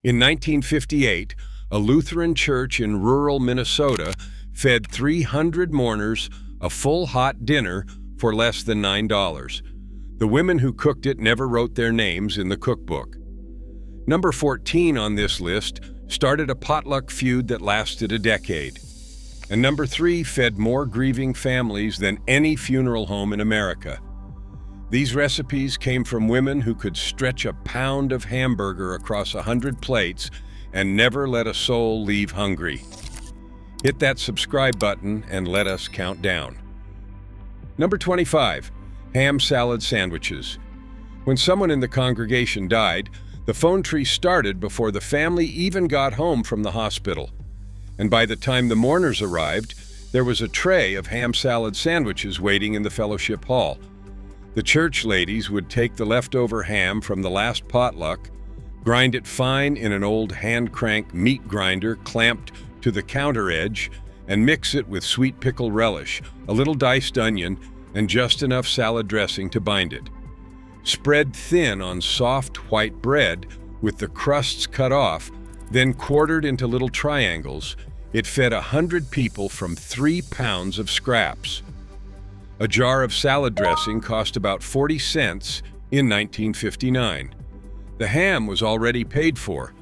In 1958, a Lutheran church in rural Minnesota fed 300 mourners a full hot dinner for less than $9. The women who cooked it never wrote their names in the cookbook. Number 14 on this list started a potluck feud that lasted a decade. And number 3 fed more grieving families than any funeral home in America. These recipes came from women who could stretch a pound of hamburger across 100 plates and never let a soul leave hungry. Hit that subscribe button and let us count down. Number 25, ham salad sandwiches. When someone in the congregation died, the phone tree started before the family even got home from the hospital. And by the time the mourners arrived, there was a tray of ham salad sandwiches waiting in the fellowship hall. The church ladies would take the leftover ham from the last potluck, grind it fine in an old hand-crank meat grinder clamped to the counter edge, and mix it with sweet pickle relish, a little diced onion, and just enough salad dressing to bind it. Spread thin on soft white bread with the crusts cut off, then quartered into little triangles, it fed 100 people from 3 pounds of scraps. A jar of salad dressing cost about 40 cents in 1959. The ham was already paid for.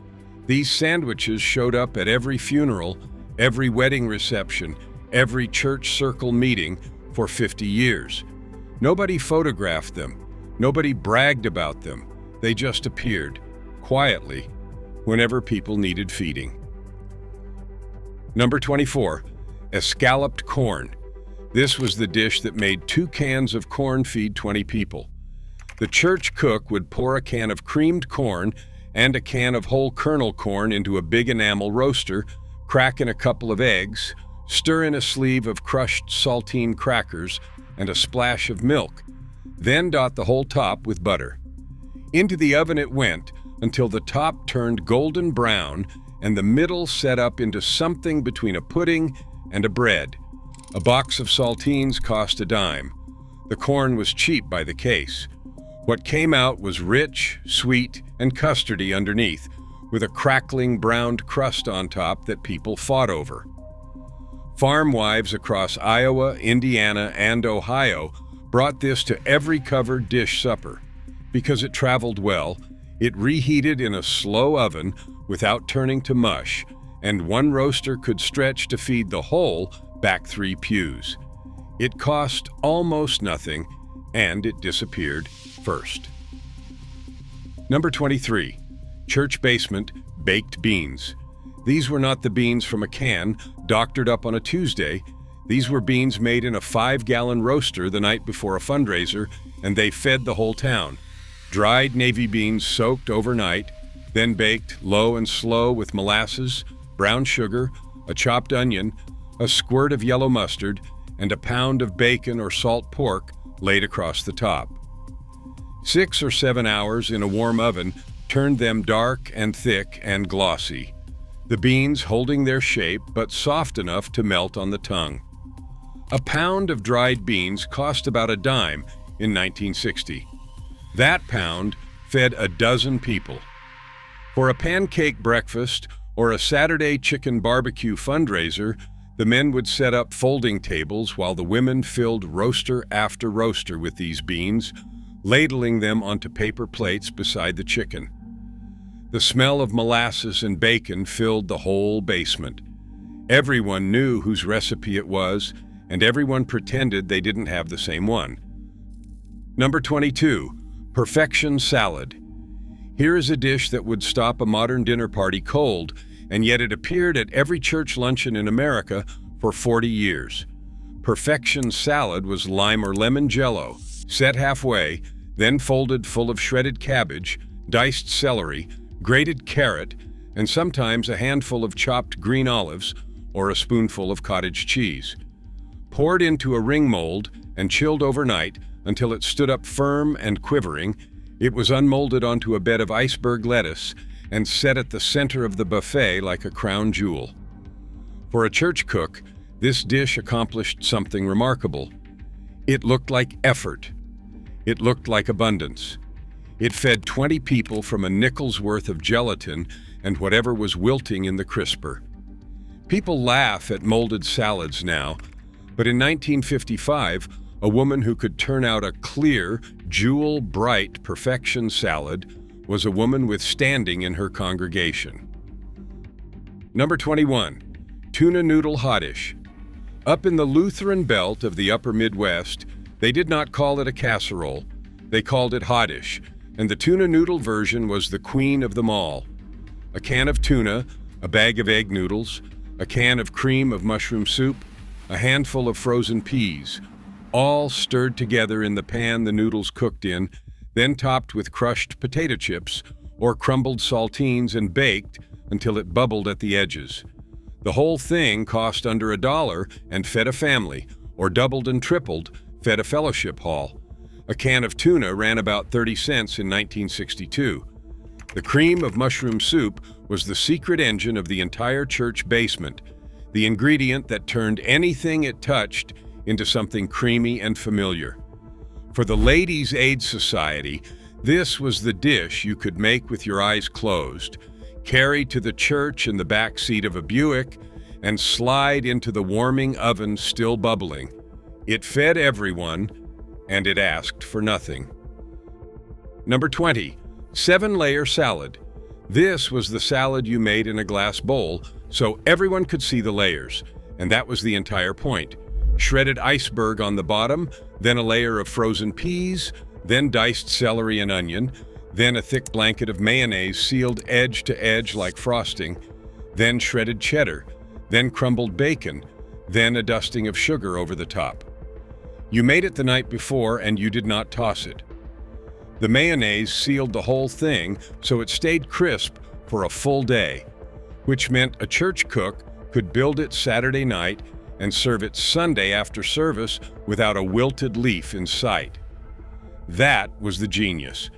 These sandwiches showed up at every funeral, every wedding reception, every church circle meeting for 50 years. Nobody photographed them. Nobody bragged about them. They just appeared, quietly, whenever people needed feeding. Number 24, escalloped corn. This was the dish that made 2 cans of corn feed 20 people. The church cook would pour a can of creamed corn and a can of whole kernel corn into a big enamel roaster, crack in a couple of eggs, stir in a sleeve of crushed saltine crackers and a splash of milk, then dot the whole top with butter. Into the oven it went until the top turned golden brown and the middle set up into something between a pudding and a bread. A box of saltines cost a dime. The corn was cheap by the case. What came out was rich, sweet, and custardy underneath, with a crackling browned crust on top that people fought over. Farm wives across Iowa, Indiana, and Ohio brought this to every covered dish supper. Because it traveled well, it reheated in a slow oven without turning to mush, and one roaster could stretch to feed the whole back 3 pews. It cost almost nothing, and it disappeared first. Number 23, church basement baked beans. These were not the beans from a can, doctored up on a Tuesday. These were beans made in a 5-gallon roaster the night before a fundraiser, and they fed the whole town. Dried navy beans soaked overnight, then baked low and slow with molasses, brown sugar, a chopped onion, a squirt of yellow mustard, and a pound of bacon or salt pork laid across the top. 6 or 7 hours in a warm oven turned them dark and thick and glossy, the beans holding their shape but soft enough to melt on the tongue. A pound of dried beans cost about a dime in 1960. That pound fed a dozen people. For a pancake breakfast or a Saturday chicken barbecue fundraiser, the men would set up folding tables while the women filled roaster after roaster with these beans, ladling them onto paper plates beside the chicken. The smell of molasses and bacon filled the whole basement. Everyone knew whose recipe it was, and everyone pretended they didn't have the same one. Number 22, perfection salad. Here is a dish that would stop a modern dinner party cold, and yet it appeared at every church luncheon in America for 40 years. Perfection salad was lime or lemon jello, set halfway, then folded full of shredded cabbage, diced celery, grated carrot, and sometimes a handful of chopped green olives or a spoonful of cottage cheese. Poured into a ring mold and chilled overnight until it stood up firm and quivering, it was unmolded onto a bed of iceberg lettuce and set at the center of the buffet like a crown jewel. For a church cook, this dish accomplished something remarkable. It looked like effort. It looked like abundance. It fed 20 people from a nickel's worth of gelatin and whatever was wilting in the crisper. People laugh at molded salads now, but in 1955, a woman who could turn out a clear, jewel-bright perfection salad was a woman with standing in her congregation. Number 21. Tuna noodle hotdish. Up in the Lutheran belt of the upper Midwest, they did not call it a casserole, they called it hotdish, and the tuna noodle version was the queen of them all. A can of tuna, a bag of egg noodles, a can of cream of mushroom soup, a handful of frozen peas, all stirred together in the pan the noodles cooked in, then topped with crushed potato chips or crumbled saltines and baked until it bubbled at the edges. The whole thing cost under $1 and fed a family, or doubled and tripled, fed a fellowship hall. A can of tuna ran about 30 cents in 1962. The cream of mushroom soup was the secret engine of the entire church basement, the ingredient that turned anything it touched into something creamy and familiar. For the Ladies' Aid Society, this was the dish you could make with your eyes closed, carry to the church in the back seat of a Buick, and slide into the warming oven still bubbling. It fed everyone, and it asked for nothing. Number 20. 7-layer salad. This was the salad you made in a glass bowl, so everyone could see the layers, and that was the entire point. Shredded iceberg on the bottom, then a layer of frozen peas, then diced celery and onion, then a thick blanket of mayonnaise sealed edge to edge like frosting, then shredded cheddar, then crumbled bacon, then a dusting of sugar over the top. You made it the night before and you did not toss it. The mayonnaise sealed the whole thing so it stayed crisp for a full day, which meant a church cook could build it Saturday night and serve it Sunday after service without a wilted leaf in sight. That was the genius.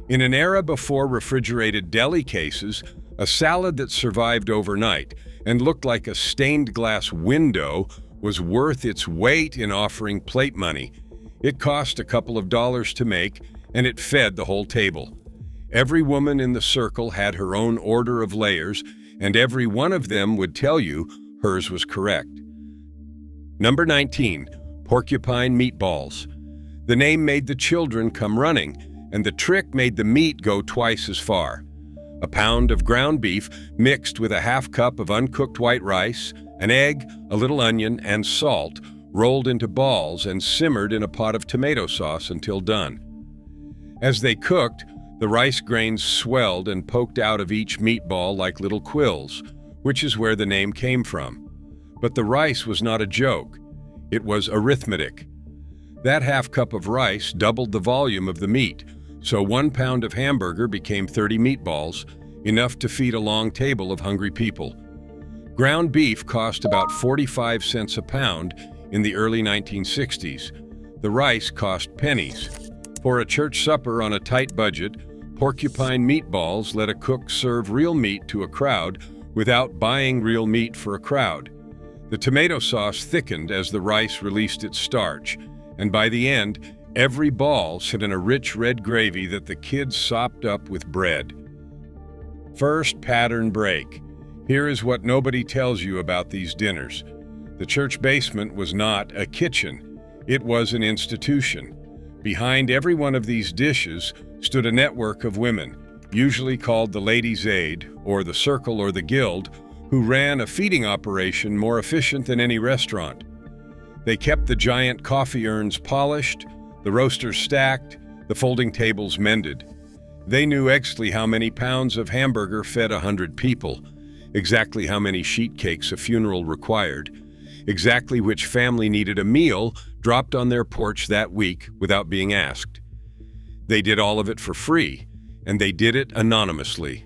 In an era before refrigerated deli cases, a salad that survived overnight and looked like a stained glass window was worth its weight in offering plate money. It cost a couple of dollars to make, and it fed the whole table. Every woman in the circle had her own order of layers, and every one of them would tell you hers was correct. Number 19. Porcupine meatballs. The name made the children come running, and the trick made the meat go twice as far. A pound of ground beef mixed with a half cup of uncooked white rice, an egg, a little onion, and salt, rolled into balls and simmered in a pot of tomato sauce until done. As they cooked, the rice grains swelled and poked out of each meatball like little quills, which is where the name came from. But the rice was not a joke. It was arithmetic. That half cup of rice doubled the volume of the meat, so 1 pound of hamburger became 30 meatballs, enough to feed a long table of hungry people. Ground beef cost about 45 cents a pound in the early 1960s. The rice cost pennies. For a church supper on a tight budget, porcupine meatballs let a cook serve real meat to a crowd without buying real meat for a crowd. The tomato sauce thickened as the rice released its starch, and by the end, every ball sit in a rich red gravy that the kids sopped up with bread. First pattern break. Here is what nobody tells you about these dinners. The church basement was not a kitchen. It was an institution. Behind every one of these dishes stood a network of women, usually called the Ladies' Aid, or the Circle or the Guild, who ran a feeding operation more efficient than any restaurant. They kept the giant coffee urns polished, the roasters stacked, the folding tables mended. They knew exactly how many pounds of hamburger fed 100 people, exactly how many sheet cakes a funeral required, exactly which family needed a meal dropped on their porch that week without being asked. They did all of it for free, and they did it anonymously.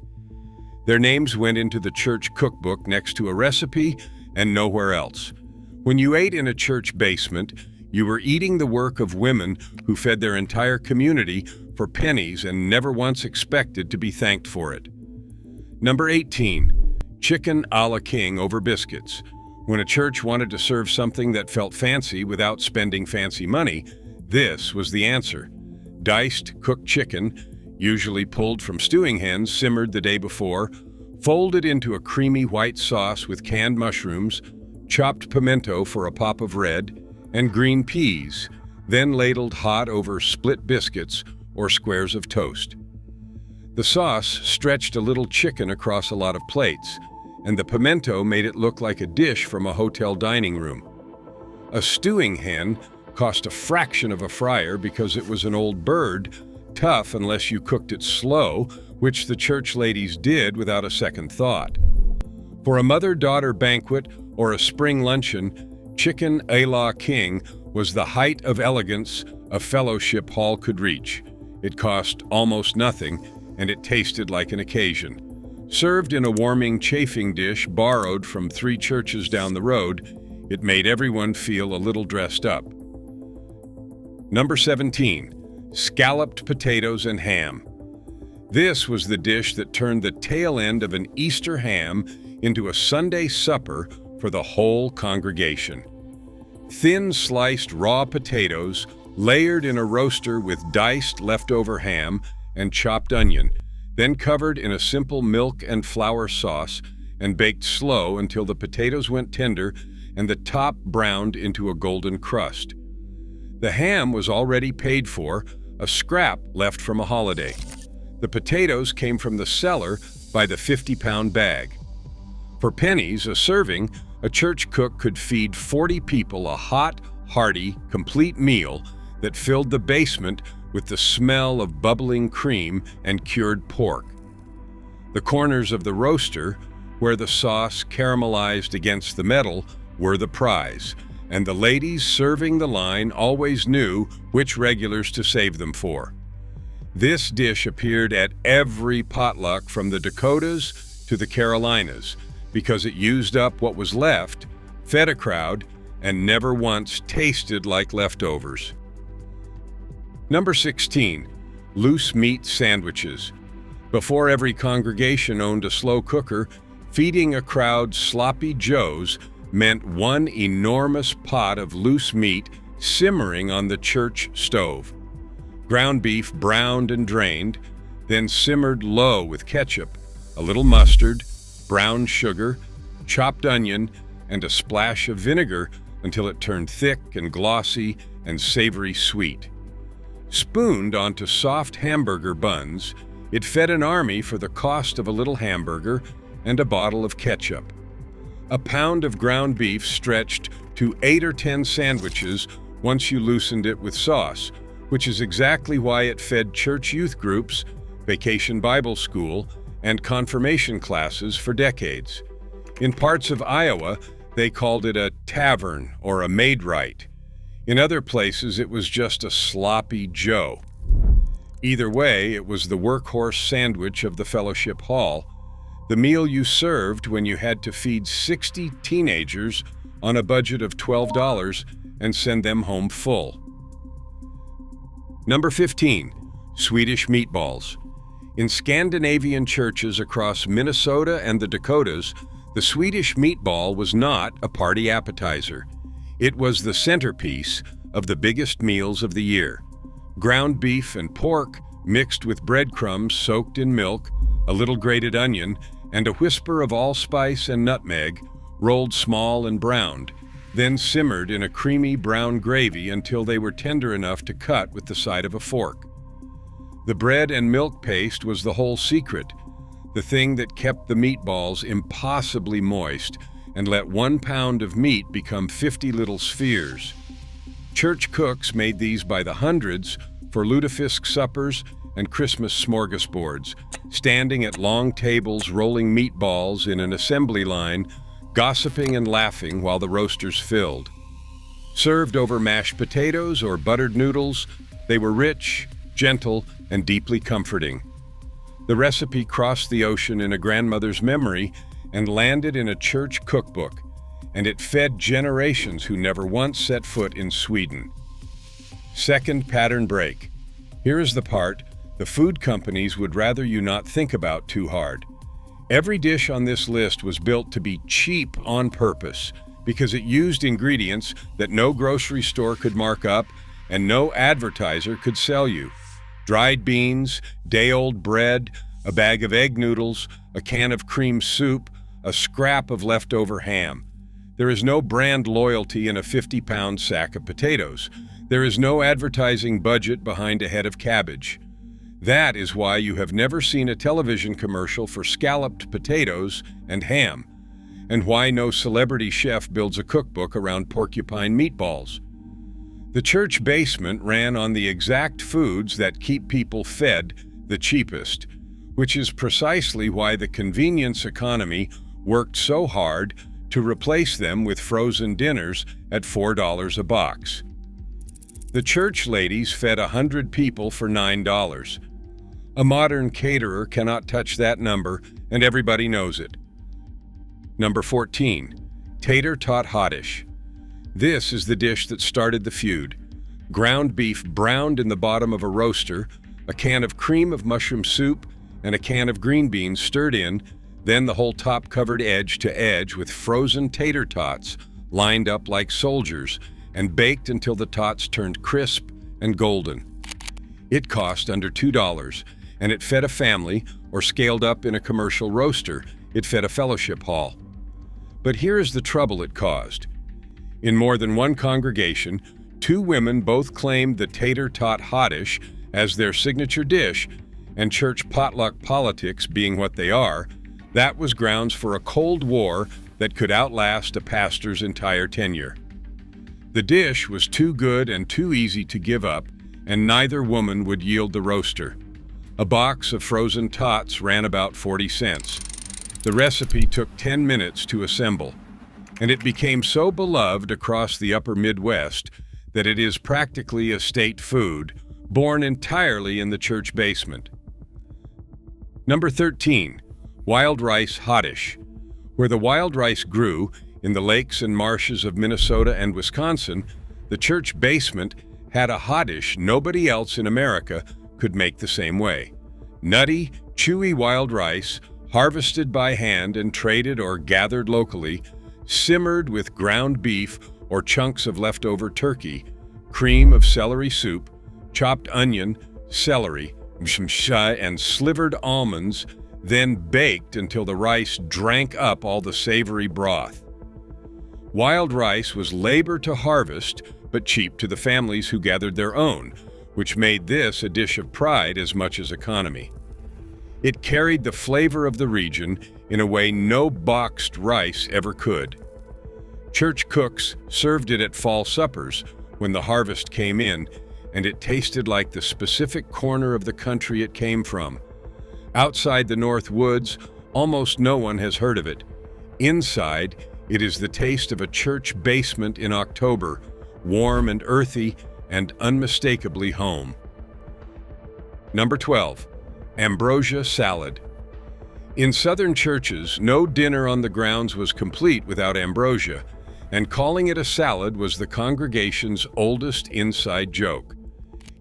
Their names went into the church cookbook next to a recipe and nowhere else. When you ate in a church basement, you were eating the work of women who fed their entire community for pennies and never once expected to be thanked for it. Number 18. Chicken a la king over biscuits. When a church wanted to serve something that felt fancy without spending fancy money, this was the answer. Diced, cooked chicken, usually pulled from stewing hens simmered the day before, folded into a creamy white sauce with canned mushrooms, chopped pimento for a pop of red, and green peas, then ladled hot over split biscuits or squares of toast. The sauce stretched a little chicken across a lot of plates, and the pimento made it look like a dish from a hotel dining room. A stewing hen cost a fraction of a fryer because it was an old bird, tough unless you cooked it slow, which the church ladies did without a second thought. For a mother-daughter banquet or a spring luncheon, chicken a la king was the height of elegance a fellowship hall could reach. It cost almost nothing, and it tasted like an occasion. Served in a warming chafing dish borrowed from 3 churches down the road, it made everyone feel a little dressed up. Number 17. Scalloped potatoes and ham. This was the dish that turned the tail end of an Easter ham into a Sunday supper for the whole congregation. Thin sliced raw potatoes layered in a roaster with diced leftover ham and chopped onion, then covered in a simple milk and flour sauce and baked slow until the potatoes went tender and the top browned into a golden crust. The ham was already paid for, a scrap left from a holiday. The potatoes came from the cellar by the 50-pound bag. For pennies a serving, a church cook could feed 40 people a hot, hearty, complete meal that filled the basement with the smell of bubbling cream and cured pork. The corners of the roaster, where the sauce caramelized against the metal, were the prize, and the ladies serving the line always knew which regulars to save them for. This dish appeared at every potluck from the Dakotas to the Carolinas because it used up what was left, fed a crowd, and never once tasted like leftovers. Number 16. Loose meat sandwiches. Before every congregation owned a slow cooker, feeding a crowd sloppy joes meant one enormous pot of loose meat simmering on the church stove. Ground beef browned and drained, then simmered low with ketchup, a little mustard, brown sugar, chopped onion, and a splash of vinegar until it turned thick and glossy and savory sweet. Spooned onto soft hamburger buns, it fed an army for the cost of a little hamburger and a bottle of ketchup. A pound of ground beef stretched to 8 or 10 sandwiches once you loosened it with sauce, which is exactly why it fed church youth groups, vacation Bible school, and confirmation classes for decades. In parts of Iowa, they called it a tavern or a Maid-Rite. In other places, it was just a sloppy Joe. Either way, it was the workhorse sandwich of the fellowship hall, the meal you served when you had to feed 60 teenagers on a budget of $12 and send them home full. Number 15. Swedish meatballs. In Scandinavian churches across Minnesota and the Dakotas, the Swedish meatball was not a party appetizer. It was the centerpiece of the biggest meals of the year. Ground beef and pork mixed with breadcrumbs soaked in milk, a little grated onion, and a whisper of allspice and nutmeg, rolled small and browned, then simmered in a creamy brown gravy until they were tender enough to cut with the side of a fork. The bread and milk paste was the whole secret, the thing that kept the meatballs impossibly moist and let 1 pound of meat become 50 little spheres. Church cooks made these by the hundreds for lutefisk suppers and Christmas smorgasbords, standing at long tables rolling meatballs in an assembly line, gossiping and laughing while the roasters filled. Served over mashed potatoes or buttered noodles, they were rich, gentle, and deeply comforting. The recipe crossed the ocean in a grandmother's memory and landed in a church cookbook, and it fed generations who never once set foot in Sweden. Second pattern break. Here is the part the food companies would rather you not think about too hard. Every dish on this list was built to be cheap on purpose because it used ingredients that no grocery store could mark up and no advertiser could sell you. dried beans, day-old bread, a bag of egg noodles, a can of cream soup, a scrap of leftover ham. There is no brand loyalty in a 50-pound sack of potatoes. There is no advertising budget behind a head of cabbage. That is why you have never seen a television commercial for scalloped potatoes and ham, and why no celebrity chef builds a cookbook around porcupine meatballs. The church basement ran on the exact foods that keep people fed the cheapest, which is precisely why the convenience economy worked so hard to replace them with frozen dinners at $4 a box. The church ladies fed 100 people for $9. A modern caterer cannot touch that number, and everybody knows it. Number 14, tater tot hottish. This is the dish that started the feud. Ground beef browned in the bottom of a roaster, a can of cream of mushroom soup, and a can of green beans stirred in, then the whole top covered edge to edge with frozen tater tots lined up like soldiers and baked until the tots turned crisp and golden. It cost under $2, and it fed a family, or scaled up in a commercial roaster, it fed a fellowship hall. But here is the trouble it caused. In more than one congregation, two women both claimed the tater tot hottish as their signature dish, and church potluck politics being what they are, that was grounds for a Cold War that could outlast a pastor's entire tenure. The dish was too good and too easy to give up, and neither woman would yield the roaster. A box of frozen tots ran about 40 cents. The recipe took 10 minutes to assemble, and it became so beloved across the upper Midwest that it is practically a state food, born entirely in the church basement. Number 13, wild rice hottish. Where the wild rice grew, in the lakes and marshes of Minnesota and Wisconsin, the church basement had a hottish nobody else in America could make the same way. Nutty, chewy wild rice, harvested by hand and traded or gathered locally, simmered with ground beef or chunks of leftover turkey, cream of celery soup, chopped onion, celery, and slivered almonds, then baked until the rice drank up all the savory broth. Wild rice was labor to harvest, but cheap to the families who gathered their own, which made this a dish of pride as much as economy. It carried the flavor of the region in a way no boxed rice ever could. Church cooks served it at fall suppers when the harvest came in, and it tasted like the specific corner of the country it came from. Outside the North Woods, almost no one has heard of it. Inside, it is the taste of a church basement in October, warm and earthy and unmistakably home. Number 12, ambrosia salad. In Southern churches, no dinner on the grounds was complete without ambrosia, and calling it a salad was the congregation's oldest inside joke.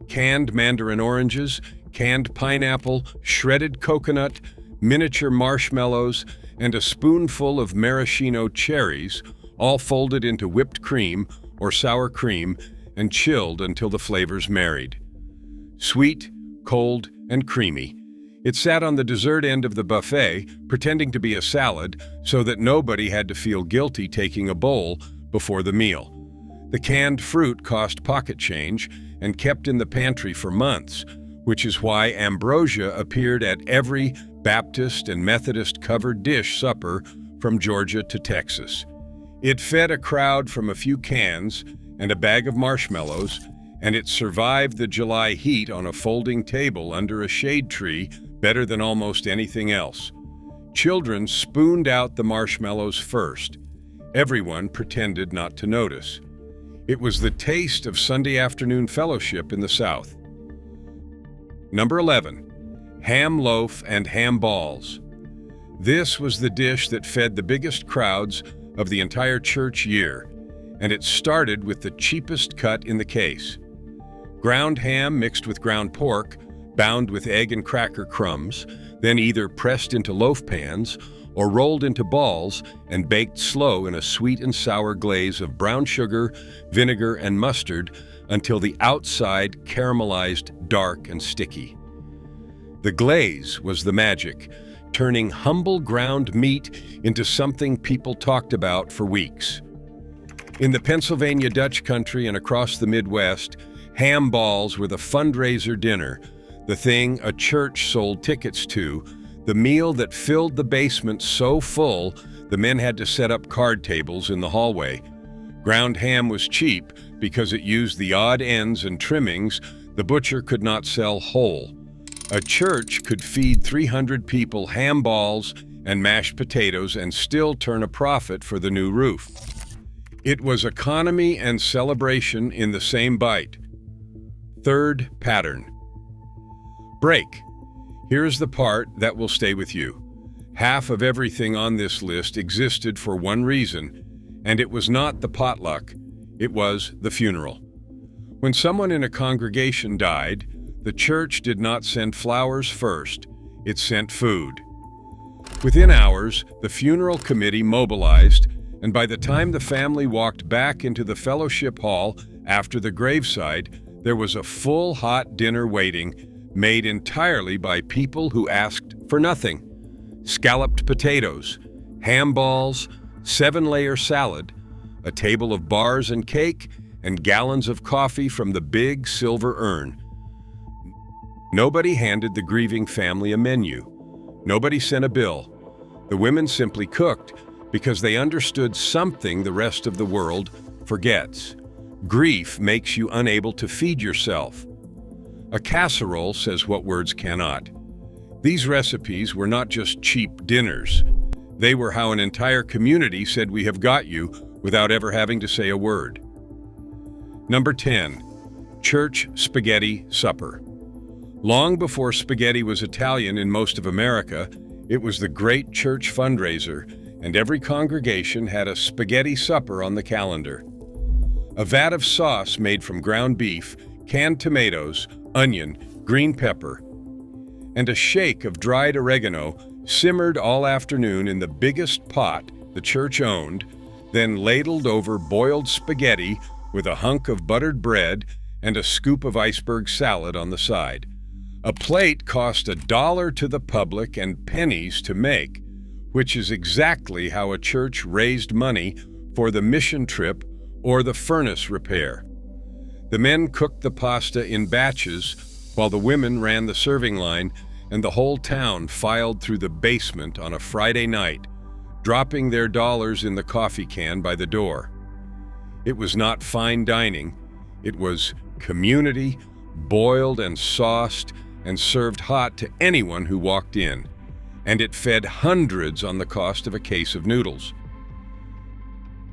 Canned mandarin oranges, canned pineapple, shredded coconut, miniature marshmallows, and a spoonful of maraschino cherries, all folded into whipped cream or sour cream and chilled until the flavors married. Sweet, cold, and creamy. It sat on the dessert end of the buffet, pretending to be a salad, so that nobody had to feel guilty taking a bowl before the meal. The canned fruit cost pocket change and kept in the pantry for months, which is why ambrosia appeared at every Baptist and Methodist covered dish supper from Georgia to Texas. It fed a crowd from a few cans and a bag of marshmallows, and it survived the July heat on a folding table under a shade tree better than almost anything else. Children spooned out the marshmallows first. Everyone pretended not to notice. It was the taste of Sunday afternoon fellowship in the South. Number 11, ham loaf and ham balls. This was the dish that fed the biggest crowds of the entire church year, and it started with the cheapest cut in the case. Ground ham mixed with ground pork, bound with egg and cracker crumbs, then either pressed into loaf pans or rolled into balls and baked slow in a sweet and sour glaze of brown sugar, vinegar, and mustard until the outside caramelized dark and sticky. The glaze was the magic, turning humble ground meat into something people talked about for weeks. In the Pennsylvania Dutch country and across the Midwest, ham balls were the fundraiser dinner, the thing a church sold tickets to, the meal that filled the basement so full the men had to set up card tables in the hallway. Ground ham was cheap because it used the odd ends and trimmings the butcher could not sell whole. A church could feed 300 people ham balls and mashed potatoes and still turn a profit for the new roof. It was economy and celebration in the same bite. Third pattern. Break. Here's the part that will stay with you. Half of everything on this list existed for one reason, and it was not the potluck, it was the funeral. When someone in a congregation died, the church did not send flowers first, it sent food. Within hours, the funeral committee mobilized, and by the time the family walked back into the fellowship hall after the graveside, there was a full hot dinner waiting, made entirely by people who asked for nothing. Scalloped potatoes, ham balls, 7-layer salad, a table of bars and cake, and gallons of coffee from the big silver urn. Nobody handed the grieving family a menu. Nobody sent a bill. The women simply cooked because they understood something the rest of the world forgets. Grief makes you unable to feed yourself. A casserole says what words cannot. These recipes were not just cheap dinners. They were how an entire community said we have got you without ever having to say a word. Number 10. Church Spaghetti Supper. Long before spaghetti was Italian in most of America, it was the great church fundraiser, and every congregation had a spaghetti supper on the calendar. A vat of sauce made from ground beef, canned tomatoes, onion, green pepper, and a shake of dried oregano simmered all afternoon in the biggest pot the church owned, then ladled over boiled spaghetti with a hunk of buttered bread and a scoop of iceberg salad on the side. A plate cost $1 to the public and pennies to make, which is exactly how a church raised money for the mission trip or the furnace repair. The men cooked the pasta in batches while the women ran the serving line, and the whole town filed through the basement on a Friday night, dropping their dollars in the coffee can by the door. It was not fine dining, it was community, boiled and sauced and served hot to anyone who walked in, and it fed hundreds on the cost of a case of noodles.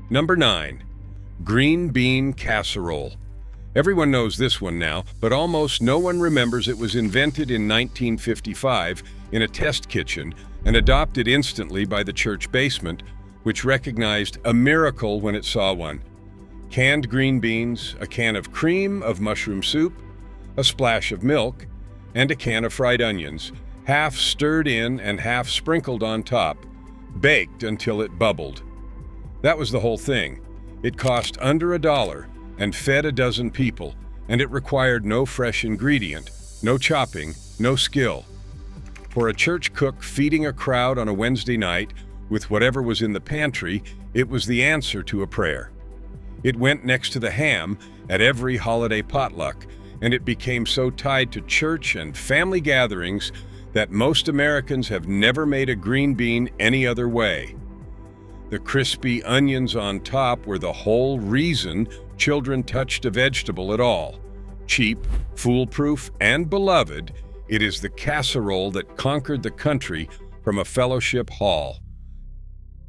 Number 9. Green bean casserole. Everyone knows this one now, but almost no one remembers it was invented in 1955 in a test kitchen and adopted instantly by the church basement, which recognized a miracle when it saw one. Canned green beans, a can of cream of mushroom soup, a splash of milk, and a can of fried onions, half stirred in and half sprinkled on top, baked until it bubbled. That was the whole thing. It cost under $1 and fed a dozen people, and it required no fresh ingredient, no chopping, no skill. For a church cook feeding a crowd on a Wednesday night with whatever was in the pantry, it was the answer to a prayer. It went next to the ham at every holiday potluck, and it became so tied to church and family gatherings that most Americans have never made a green bean any other way. The crispy onions on top were the whole reason children touched a vegetable at all. Cheap, foolproof, and beloved, it is the casserole that conquered the country from a fellowship hall.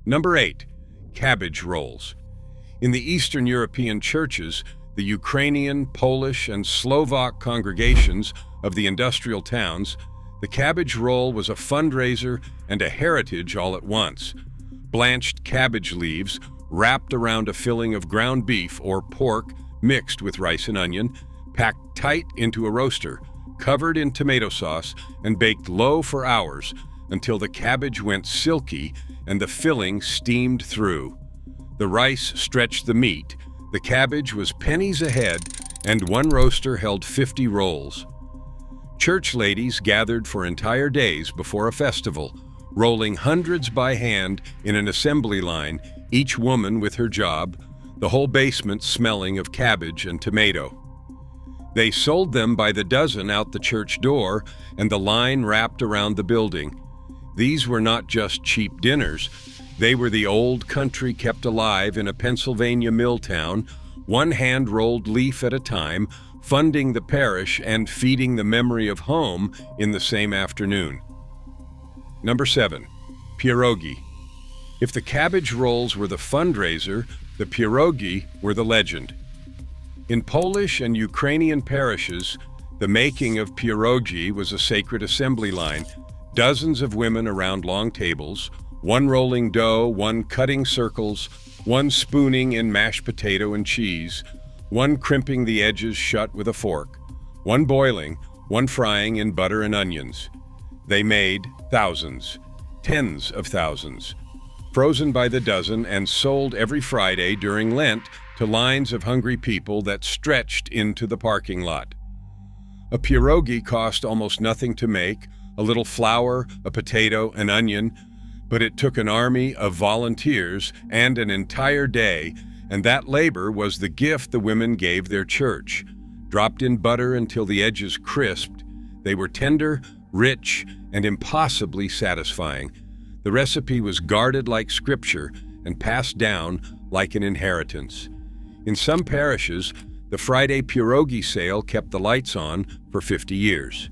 Number 8. Cabbage rolls. In the Eastern European churches, the Ukrainian, Polish, and Slovak congregations of the industrial towns, the cabbage roll was a fundraiser and a heritage all at once. Blanched cabbage leaves wrapped around a filling of ground beef or pork mixed with rice and onion, packed tight into a roaster, covered in tomato sauce, and baked low for hours until the cabbage went silky and the filling steamed through. The rice stretched the meat, the cabbage was pennies a head, and one roaster held 50 rolls. Church ladies gathered for entire days before a festival, rolling hundreds by hand in an assembly line, each woman with her job, the whole basement smelling of cabbage and tomato. They sold them by the dozen out the church door, and the line wrapped around the building. These were not just cheap dinners. They were the old country kept alive in a Pennsylvania mill town, one hand-rolled leaf at a time, funding the parish and feeding the memory of home in the same afternoon. Number 7. Pierogi. If the cabbage rolls were the fundraiser, the pierogi were the legend. In Polish and Ukrainian parishes, the making of pierogi was a sacred assembly line. Dozens of women around long tables, one rolling dough, one cutting circles, one spooning in mashed potato and cheese, one crimping the edges shut with a fork, one boiling, one frying in butter and onions. They made thousands, tens of thousands, frozen by the dozen and sold every Friday during Lent to lines of hungry people that stretched into the parking lot. A pierogi cost almost nothing to make, a little flour, a potato, an onion, but it took an army of volunteers and an entire day, and that labor was the gift the women gave their church. Dropped in butter until the edges crisped, they were tender, rich, and impossibly satisfying. The recipe was guarded like scripture and passed down like an inheritance. In some parishes, the Friday pierogi sale kept the lights on for 50 years.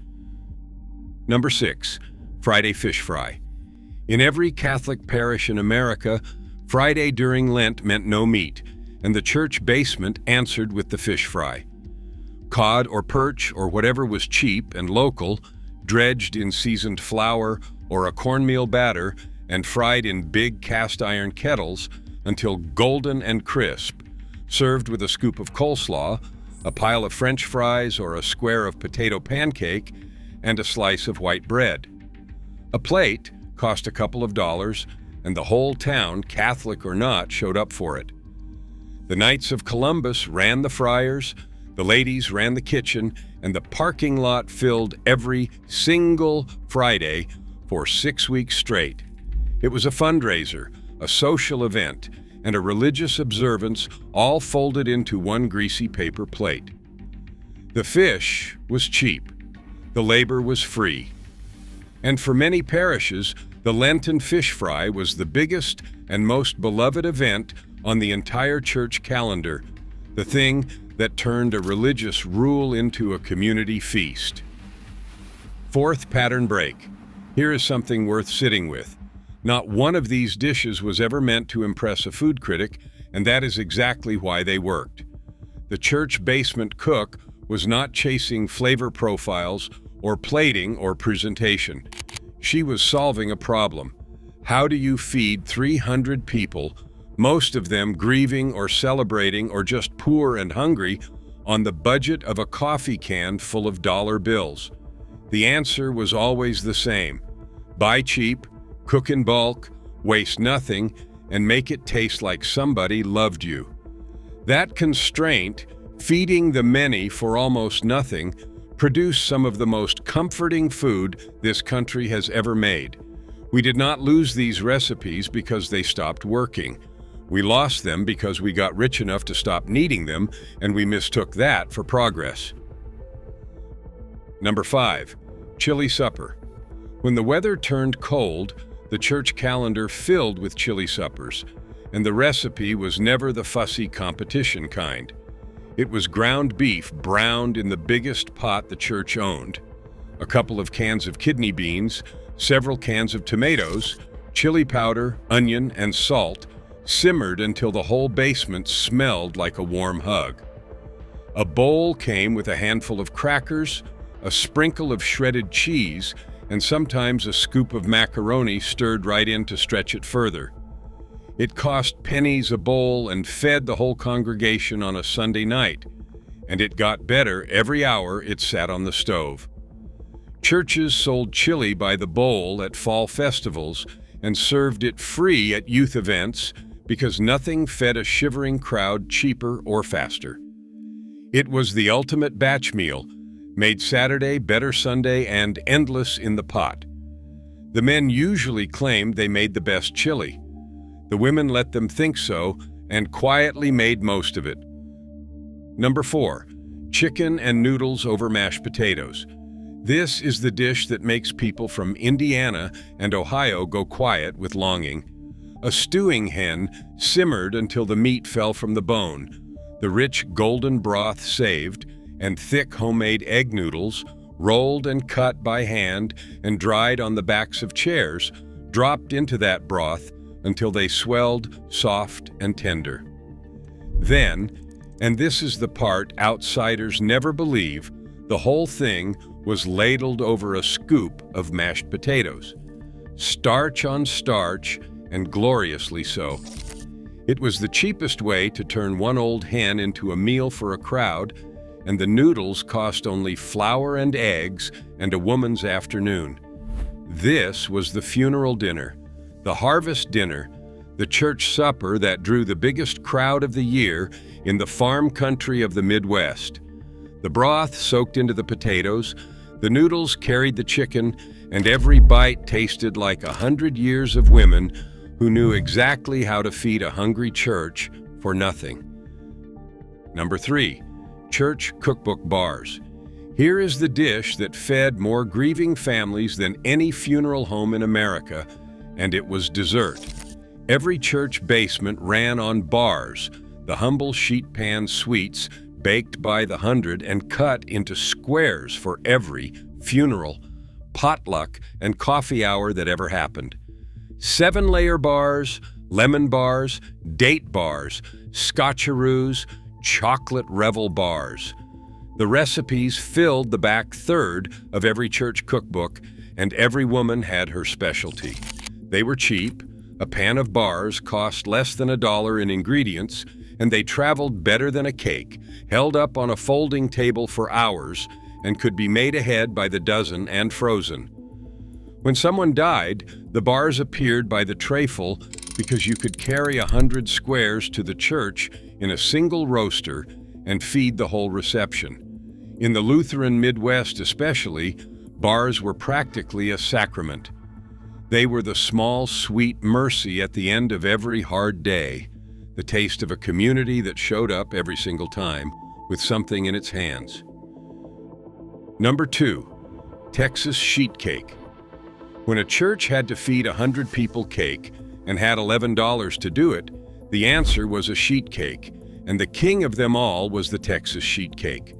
Number 6. Friday fish fry. In every Catholic parish in America, Friday during Lent meant no meat, and the church basement answered with the fish fry. Cod or perch or whatever was cheap and local, dredged in seasoned flour or a cornmeal batter and fried in big cast-iron kettles until golden and crisp, served with a scoop of coleslaw, a pile of French fries or a square of potato pancake, and a slice of white bread. A plate cost a couple of dollars, and the whole town, Catholic or not, showed up for it. The Knights of Columbus ran the fryers, the ladies ran the kitchen, and the parking lot filled every single Friday for 6 weeks straight. It was a fundraiser, a social event, and a religious observance all folded into one greasy paper plate. The fish was cheap. The labor was free. And for many parishes, the Lenten fish fry was the biggest and most beloved event on the entire church calendar, the thing that turned a religious rule into a community feast. Fourth pattern break. Here is something worth sitting with. Not one of these dishes was ever meant to impress a food critic, and that is exactly why they worked. The church basement cook was not chasing flavor profiles or plating or presentation. She was solving a problem. How do you feed 300 people, most of them grieving or celebrating or just poor and hungry, on the budget of a coffee can full of dollar bills? The answer was always the same. Buy cheap, cook in bulk, waste nothing, and make it taste like somebody loved you. That constraint, feeding the many for almost nothing, produced some of the most comforting food this country has ever made. We did not lose these recipes because they stopped working. We lost them because we got rich enough to stop needing them, and we mistook that for progress. Number 5. Chili supper. When the weather turned cold, the church calendar filled with chili suppers, and the recipe was never the fussy competition kind. It was ground beef browned in the biggest pot the church owned, a couple of cans of kidney beans, several cans of tomatoes, chili powder, onion, and salt, simmered until the whole basement smelled like a warm hug. A bowl came with a handful of crackers, a sprinkle of shredded cheese, and sometimes a scoop of macaroni stirred right in to stretch it further. It cost pennies a bowl and fed the whole congregation on a Sunday night, and it got better every hour it sat on the stove. Churches sold chili by the bowl at fall festivals and served it free at youth events because nothing fed a shivering crowd cheaper or faster. It was the ultimate batch meal, made Saturday, better Sunday, and endless in the pot. The men usually claimed they made the best chili. The women let them think so and quietly made most of it. Number 4, chicken and noodles over mashed potatoes. This is the dish that makes people from Indiana and Ohio go quiet with longing. A stewing hen simmered until the meat fell from the bone, the rich golden broth saved, and thick homemade egg noodles, rolled and cut by hand and dried on the backs of chairs, dropped into that broth until they swelled soft and tender. Then, and this is the part outsiders never believe, the whole thing was ladled over a scoop of mashed potatoes. Starch on starch, and gloriously so. It was the cheapest way to turn one old hen into a meal for a crowd, and the noodles cost only flour and eggs and a woman's afternoon. This was the funeral dinner, the harvest dinner, the church supper that drew the biggest crowd of the year in the farm country of the Midwest. The broth soaked into the potatoes, the noodles carried the chicken, and every bite tasted like 100 years of women who knew exactly how to feed a hungry church for nothing. Number 3, church cookbook bars. Here is the dish that fed more grieving families than any funeral home in America, and it was dessert. Every church basement ran on bars, the humble sheet pan sweets baked by the hundred and cut into squares for every funeral, potluck, and coffee hour that ever happened. 7-layer bars, lemon bars, date bars, scotcheroos, chocolate revel bars. The recipes filled the back third of every church cookbook, and every woman had her specialty. They were cheap. A pan of bars cost less than $1 in ingredients, and they traveled better than a cake, held up on a folding table for hours, and could be made ahead by the dozen and frozen. When someone died, the bars appeared by the trayful because you could carry 100 squares to the church in a single roaster and feed the whole reception. In the Lutheran Midwest especially, bars were practically a sacrament. They were the small, sweet mercy at the end of every hard day, the taste of a community that showed up every single time with something in its hands. Number 2, Texas sheet cake. When a church had to feed 100 people cake and had $11 to do it, the answer was a sheet cake, and the king of them all was the Texas sheet cake.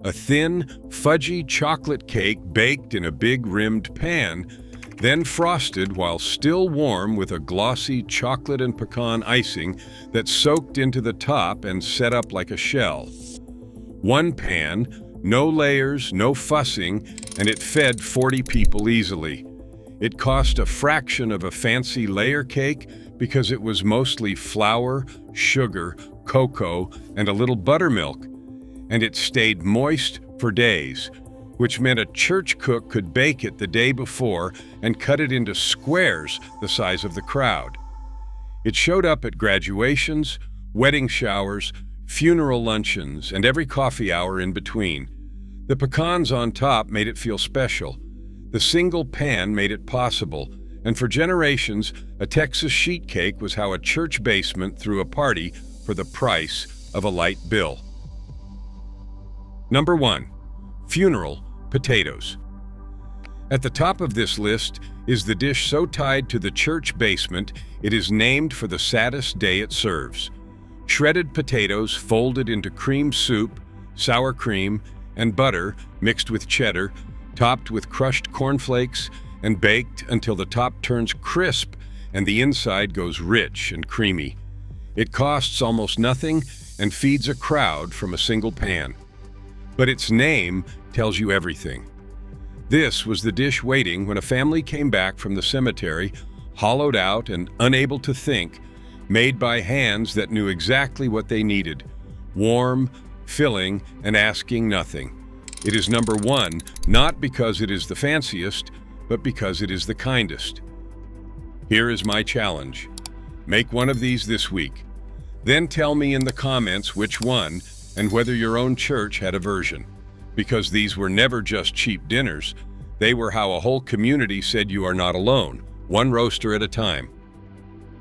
A thin, fudgy chocolate cake baked in a big rimmed pan, then frosted while still warm with a glossy chocolate and pecan icing that soaked into the top and set up like a shell. One pan, no layers, no fussing, and it fed 40 people easily. It cost a fraction of a fancy layer cake because it was mostly flour, sugar, cocoa, and a little buttermilk, and it stayed moist for days, which meant a church cook could bake it the day before and cut it into squares the size of the crowd. It showed up at graduations, wedding showers, funeral luncheons, and every coffee hour in between. The pecans on top made it feel special. The single pan made it possible, and for generations, a Texas sheet cake was how a church basement threw a party for the price of a light bill. Number 1, funeral potatoes. At the top of this list is the dish so tied to the church basement it is named for the saddest day it serves. Shredded potatoes folded into cream soup, sour cream, and butter mixed with cheddar, topped with crushed cornflakes, and baked until the top turns crisp and the inside goes rich and creamy. It costs almost nothing and feeds a crowd from a single pan. But its name tells you everything. This was the dish waiting when a family came back from the cemetery, hollowed out and unable to think, made by hands that knew exactly what they needed, warm, filling, and asking nothing. It is number one, not because it is the fanciest, but because it is the kindest. Here is my challenge. Make one of these this week. Then tell me in the comments which one and whether your own church had a version. Because these were never just cheap dinners, they were how a whole community said you are not alone, one roaster at a time.